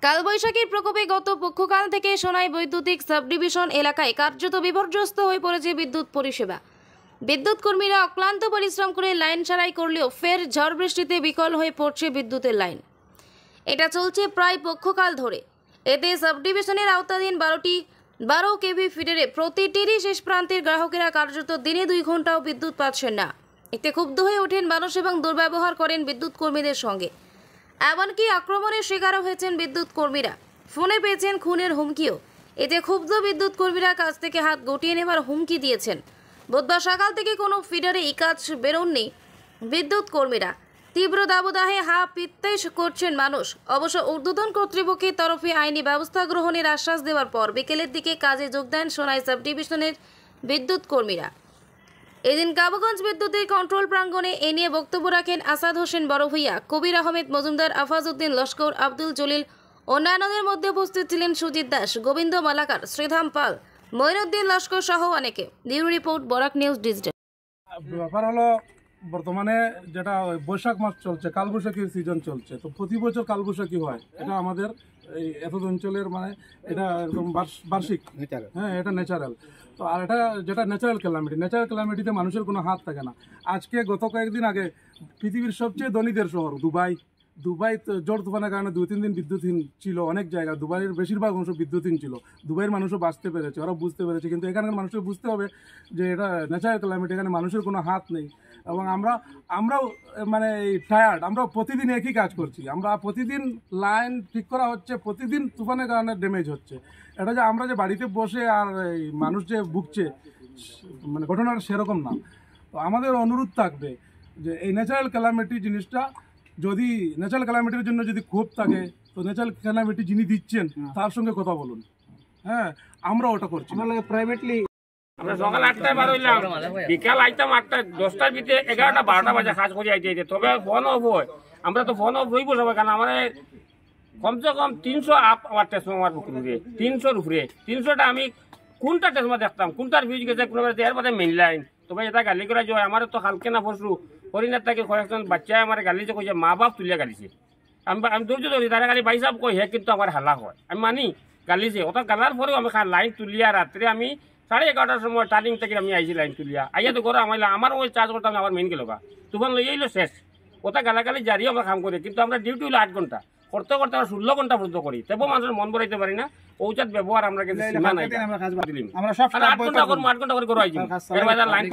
কালবৈশাখীর প্রকোপে গত পক্ষকাল থেকে সোনাই বৈদ্যুতিক সাবডিভিশন এলাকায় কার্যত বিপর্যস্ত হয়ে পড়েছে বিদ্যুৎ পরিষেবা। বিদ্যুৎ কর্মীরা অক্লান্ত পরিশ্রম করে লাইন সারাই করলেও ফের ঝড় বৃষ্টিতে বিকল হয়ে পড়ছে বিদ্যুতের লাইন। এটা চলছে প্রায় পক্ষকাল ধরে। এতে সাবডিভিশনের আওতাধীন 12 কেভি ফিডারে প্রতিটিরই শেষ প্রান্তের গ্রাহকেরা কার্যত দিনে 2 ঘন্টাও বিদ্যুৎ পাচ্ছেন না। এতে ক্ষুব্ধ হয়ে ওঠেন মানুষ এবং দুর্ব্যবহার করেন বিদ্যুৎ কর্মীদের সঙ্গে। এমনকি আক্রমণের শিকারও হয়েছেন বিদ্যুৎ কর্মীরা, ফোনে পেয়েছেন খুনের হুমকিও। এতে ক্ষুব্ধ বিদ্যুৎ কর্মীরা কাজ থেকে হাত গুটিয়ে নেবার হুমকি দিয়েছেন। বুধবার সকাল থেকে কোনো ফিডারে কাজ বেরোননি বিদ্যুৎ কর্মীরা। তীব্র দাবদাহে পিত্তে করছেন মানুষ। অবশ্য ঊর্ধ্বতন কর্তৃপক্ষের তরফে আইনি ব্যবস্থা গ্রহণের আশ্বাস দেওয়ার পর বিকেলের দিকে কাজে যোগ দেন সোনাই সাবডিভিশনের বিদ্যুৎ কর্মীরা। এদিন কাবুগঞ্জ বিদ্যুতের কন্ট্রোল প্রাঙ্গণে এ নিয়ে বক্তব্য রাখেন আসাদ হোসেন বড়ভূইয়া, কবির আহমেদ মজুমদার, আফাজ উদ্দিন লস্কর, আব্দুল জলিল। অন্যান্যদের মধ্যে উপস্থিত ছিলেন সুজিত দাস, গোবিন্দ মালাকার, শ্রীধাম পাল, মঈনুদ্দিন লস্কর সহ অনেকে। Bureau report, Barak news digital. ব্যাপার হলো বর্তমানে যেটা বৈশাখ মাস চলছে, কালবৈশাখীর সিজন চলছে, তো প্রতি বছর কালবৈশাখী হয়। এটা আমাদের এই এত অঞ্চলের মানে এটা একদম বার্ষিক, হ্যাঁ, এটা ন্যাচারাল। তো আর এটা যেটা ন্যাচারাল ক্যালামিটিতে মানুষের কোনো হাত থাকে না। আজকে গত কয়েকদিন আগে পৃথিবীর সবচেয়ে ধনীদের শহর দুবাই ঝড় তুফানের কারণে 2-3 দিন বিদ্যুৎহীন ছিল অনেক জায়গায়। দুবাইয়ের বেশিরভাগ অংশ বিদ্যুৎহীন ছিল। দুবাইয়ের মানুষও বাঁচতে পেরেছে, ওরা বুঝতে পেরেছে। কিন্তু এখানকার মানুষের বুঝতে হবে যে এটা ন্যাচারাল ক্যালামিটি, এখানে মানুষের কোনো হাত নেই। এবং আমরাও মানে টায়ার্ড, আমরা প্রতিদিন একই কাজ করছি। আমরা প্রতিদিন লাইন ঠিক করা হচ্ছে, প্রতিদিন তুফানের কারণে ড্যামেজ হচ্ছে। এটা যে আমরা যে বাড়িতে বসে আর এই মানুষ যে ভুগছে, মানে ঘটনাটা সেরকম না। তো আমাদের অনুরোধ থাকবে যে এই ন্যাচারাল ক্যালামিটি জিনিসটা, যদি ন্যাচারাল ক্যালামিটির জন্য যদি ক্ষোভ থাকে, তো ন্যাচারাল ক্যালামিটি যিনি দিচ্ছেন তার সঙ্গে কথা বলুন। হ্যাঁ, আমরা ওটা করছি প্রাইভেটলি। আমরা সকাল 8টায় বার হইলাম, বিকাল আইতাম 8টা 10টার ভিতরে 11টা 12টা বাজে কাজ করে আইতে। তবে ফোন অফ হয়, আমরা তো ফোন অফ হইব সবাই, কারণ আমার কমসে কম 300 আপ আমার ট্রান্সফরমার উপরে, 300-র উপরে। 300টা আমি কোনটা ট্রান্সফরমার দেখতাম, কোনটার ফিউজ গেছে, কোনো এর বাদে মেইন লাইন। তবে এটা গালি করা যায়, আমার তো কালকে না পরশু হরিণার থেকে কয়েকজন বাচ্চায় আমার গালিছে, কইছে মা বাপ তুলিয়া গালিছে। আমি ধৈর্য ধরি, তারা গালি ভাই সাহেব কই হে, কিন্তু আমার হালা হয়, আমি মানি গালিছে। ওটা গালার পরেও আমি লাইন তুলিয়া রাত্রে আমি 11:30টার সময় টার্নিং থেকে আমি আইছি লাইন তুলিয়া আইয়া তো ঘরে আমার ওই চার্জ করতাম, আমার মেইন গেল গা তুফান লই আইলো শেষ। ওটা গালাগালি জারিও আমরা কাম করি, কিন্তু আমরা ডিউটি হলো 8 ঘন্টা করতে করতে আমরা 16 ঘন্টা পর্যন্ত করি। তবুও মানুষের মন বলাইতে পারি না। ওইটার ব্যবহার আমরা কিন্তু সীমা নাই। আমরা সব 8 ঘন্টা করে 8 ঘন্টা করে আইছি, এর বাইরে লাইন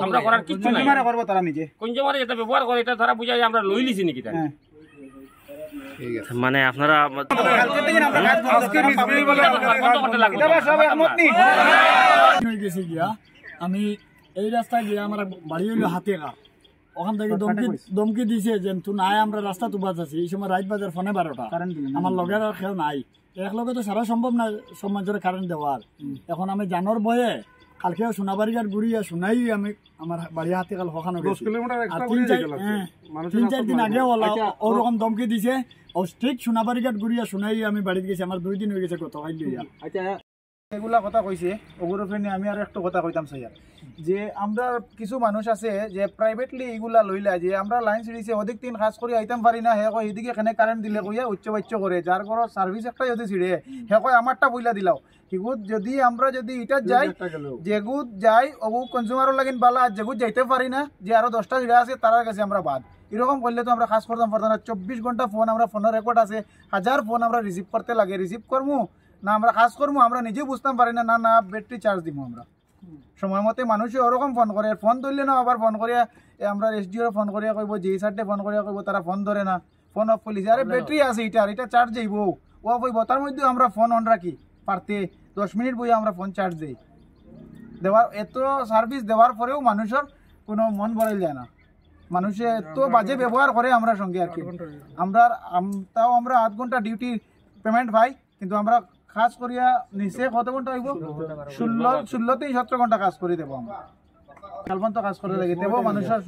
আমরা করার কিছু নাই। কনজিউমারে যেটা ব্যবহার করে এটা ধরা বুঝায় আমরা লই লিছি নাকি তাই। মানে আপনারা আমি এই রাস্তায় গিয়ে আমার বাড়ি হইলো হাতেগা, ওখান থেকে দমকি দিছে যে তুই নাই, আমরা রাস্তা তুবাজ আছি। এই সময় রাত বাজার ফোনে 12টা, আমার লগের আর কেউ নাই। এক লগে তো সারা সম্ভব না সময় ধরে কারেন্ট দেওয়ার। এখন আমি জানোর ভয়ে কালকে সোনাবাড়িঘাট ঘুরিয়া শোনাই আমি আমার বাড়ি হাতে কাল ওখানে 3-4 দিন আগে ওরকম দমকি দিছে। ও ঠিক সোনাবাড়িঘাট ঘুরিয়া শোনাই আমি বাড়িতে গেছি, আমার 2 দিন হয়ে গেছে গত কাল লইয়া। আচ্ছা, এগুলা কথা কইছে ওগুলো ফেনে আমি আর একটা কথা কইতাম স্যার, যে আমরা কিছু মানুষ আছে যে প্রাইভেটলি এগুলা লইলা, যে আমরা লাইন ছিড়িছে অধিক দিন কাজ করে আইতাম পারি না, হে কয় এদিকে এখানে কারেন্ট দিলে কইয়া উচ্চ করে, যার ঘর সার্ভিস একটা যদি ছিড়ে হে কয় আমারটা বইলা দিলাও। সেগুত যদি আমরা যদি এটা যাই, যেগুত যাই ওগু কনজিউমারও লাগিন বালা, আর যেগুত যাইতে পারি না, যে আরো 10টা ছিড়া আছে তার কাছে আমরা বাদ। এরকম করলে তো আমরা কাজ করতাম পারতাম না। 24 ঘন্টা ফোন, আমরা ফোনের রেকর্ড আছে, 1000 ফোন আমরা রিসিভ করতে লাগে। রিসিভ করবো না আমরা কাজ করবো, আমরা নিজেও বুঝতাম পারি না না ব্যাটারি চার্জ দিব। আমরা সময় মতে মানুষে ওরকম ফোন করে, ফোন ধরলে না আবার ফোন করিয়া আমরা এসডিও ফোন করিয়া কইব, যে সাইডে ফোন করিয়া কইব, তারা ফোন ধরে না, ফোন অফ করলিছে। আরে ব্যাটারি আছে এটা চার্জ যাইব, ও কইব। তার মধ্যে আমরা ফোন অন রাখি, পারতে 10 মিনিট বইয়া আমরা ফোন চার্জ দিই। দেওয়ার এত সার্ভিস দেওয়ার পরেও মানুষের কোনো মন ভরাইল যায় না। মানুষে এত বাজে ব্যবহার করে আমরা সঙ্গে আর কি। তাও আমরা 8 ঘন্টা ডিউটি পেমেন্ট পাই, কিন্তু আমরা কাজ করিয়া নিচে কত ঘন্টা হইব, 16-17 ঘন্টা কাজ করে দেবো আমরা। কালপন্ত কাজ করে লাগে দেবো মানুষের